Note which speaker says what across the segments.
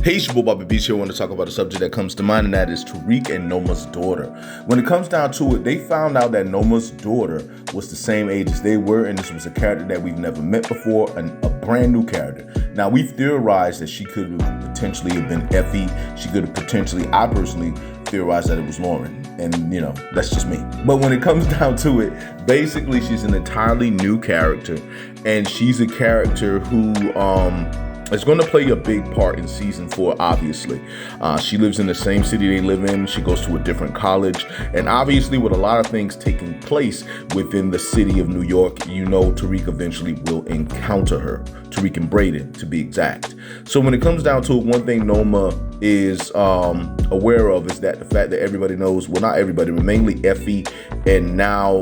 Speaker 1: Hey, it's your boy Bobby Beach here. I want to talk about a subject that comes to mind, and that is Tariq and Noma's daughter. When it comes down to it, they found out that Noma's daughter was the same age as they were, and this was a character that we've never met before, a brand new character. Now, we've theorized that she could potentially have been Effie. She could have potentially, I personally theorized that it was Lauren. And, that's just me. But when it comes down to it, basically, she's an entirely new character, and she's a character who, is going to play a big part in season 4, obviously. She lives in the same city they live in. She goes to a different college. And obviously, with a lot of things taking place within the city of New York, Tariq eventually will encounter her. Tariq and Braden, to be exact. So when it comes down to it, one thing Noma is aware of is that the fact that everybody knows, well, not everybody, but mainly Effie and now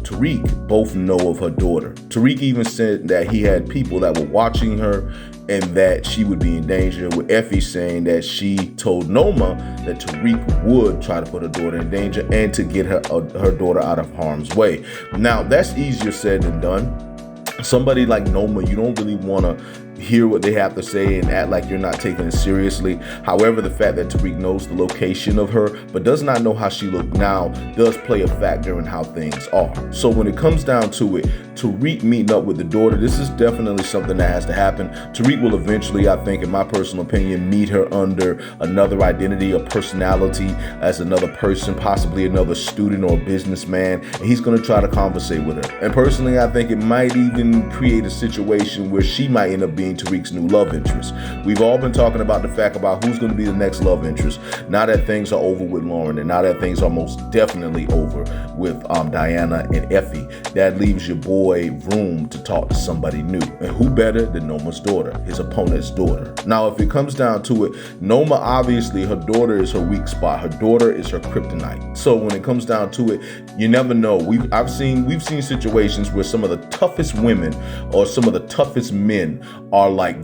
Speaker 1: Tariq both know of her daughter. Tariq even said that he had people that were watching her and that she would be in danger, with Effie saying that she told Noma that Tariq would try to put her daughter in danger and to get her daughter out of harm's way. Now, that's easier said than done. Somebody like Noma, you don't really want to hear what they have to say and act like you're not taking it seriously. However, the fact that Tariq knows the location of her but does not know how she looked now does play a factor in how things are. So when it comes down to it, Tariq meeting up with the daughter, this is definitely something that has to happen. Tariq will eventually, I think, in my personal opinion, meet her under another identity or personality as another person, possibly another student or businessman, and he's going to try to conversate with her. And personally, I think it might even create a situation where she might end up being Tariq's new love interest. We've all been talking about the fact about who's going to be the next love interest. Now that things are over with Lauren, and now that things are most definitely over with Diana and Effie, that leaves your boy room to talk to somebody new. And who better than Noma's daughter, his opponent's daughter? Now, if it comes down to it, Noma, obviously, her daughter is her weak spot. Her daughter is her kryptonite. So when it comes down to it, you never know. We've seen situations where some of the toughest women or some of the toughest men are like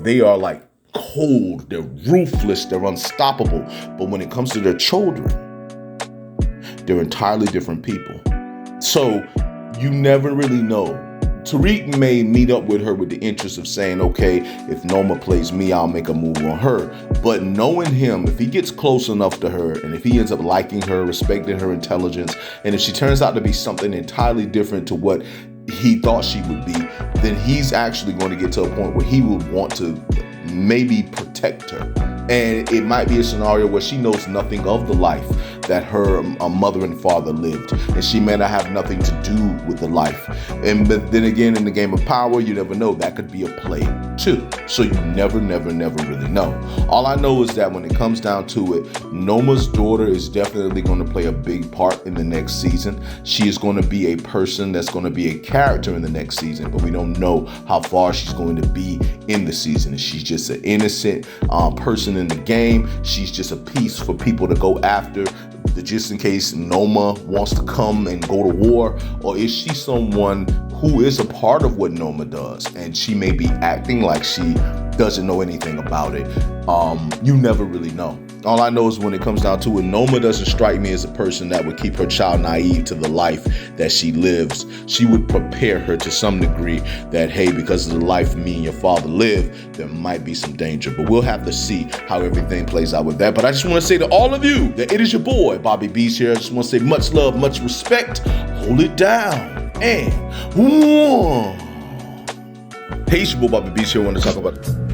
Speaker 1: cold, they're ruthless, they're unstoppable. But when it comes to their children, they're entirely different people. So you never really know. Tariq may meet up with her with the interest of saying, okay, if Noma plays me, I'll make a move on her. But knowing him, if he gets close enough to her, and if he ends up liking her, respecting her intelligence, and if she turns out to be something entirely different to what he thought she would be, then he's actually going to get to a point where he would want to maybe protect her. And it might be a scenario where she knows nothing of the life that her mother and father lived, and she may not have nothing to do with the life. But then again, in the game of power, you never know. That could be a play too. So you never really know. All I know is that when it comes down to it, Noma's daughter is definitely going to play a big part in the next season. She is going to be a person that's going to be a character in the next season, but we don't know how far she's going to be in the season. Is she just an innocent person in the game? She's just a piece for people to go after, just in case Noma wants to come and go to war? Or is she someone who is a part of what Noma does, and she may be acting like she doesn't know anything about it? You never really know. All I know is when it comes down to it, Noma doesn't strike me as a person that would keep her child naive to the life that she lives. She would prepare her to some degree that, hey, because of the life me and your father live, there might be some danger. But we'll have to see how everything plays out with that. But I just want to say to all of you that it is your boy, Bobby Beach here. I just want to say much love, much respect. Hold it down. And, hey, it's your boy, Bobby Beach here. I want to talk about